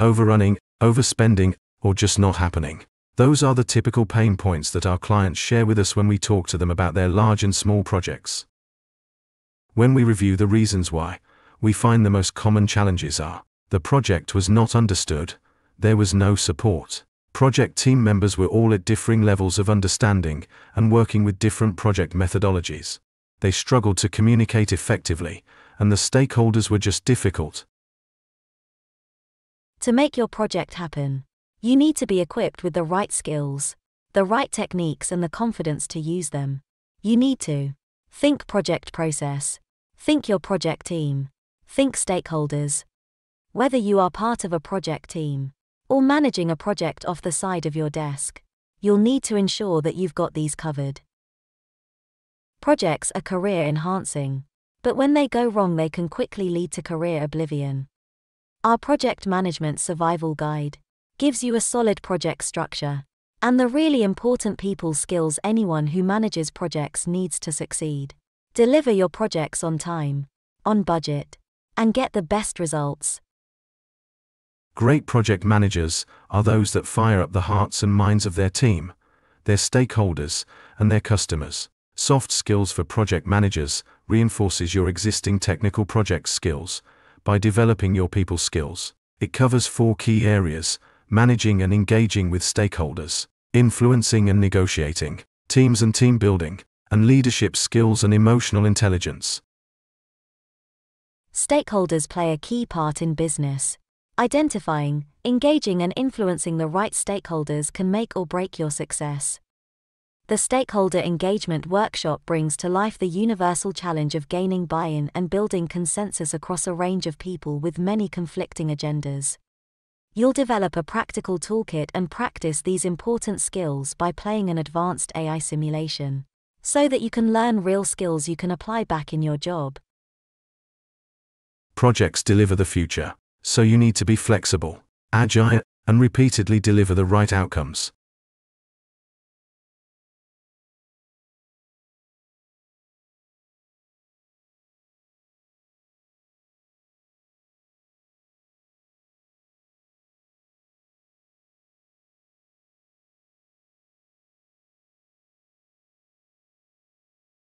overrunning, overspending, or just not happening. Those are the typical pain points that our clients share with us when we talk to them about their large and small projects. When we review the reasons why, we find the most common challenges are: the project was not understood, there was no support. Project team members were all at differing levels of understanding and working with different project methodologies. They struggled to communicate effectively, and the stakeholders were just difficult. To make your project happen, you need to be equipped with the right skills, the right techniques, and the confidence to use them. You need to think project process, think your project team, think stakeholders. Whether you are part of a project team or managing a project off the side of your desk, you'll need to ensure that you've got these covered. Projects are career enhancing, but when they go wrong, they can quickly lead to career oblivion. Our Project Management Survival Guide gives you a solid project structure and the really important people skills anyone who manages projects needs to succeed. Deliver your projects on time, on budget, and get the best results. Great project managers are those that fire up the hearts and minds of their team, their stakeholders, and their customers. Soft skills for project managers reinforces your existing technical project skills by developing your people skills. It covers 4 key areas: managing and engaging with stakeholders, influencing and negotiating, teams and team building, and leadership skills and emotional intelligence. Stakeholders play a key part in business. Identifying, engaging, and influencing the right stakeholders can make or break your success. The Stakeholder Engagement Workshop brings to life the universal challenge of gaining buy-in and building consensus across a range of people with many conflicting agendas. You'll develop a practical toolkit and practice these important skills by playing an advanced AI simulation, so that you can learn real skills you can apply back in your job. Projects deliver the future, so you need to be flexible, agile, and repeatedly deliver the right outcomes.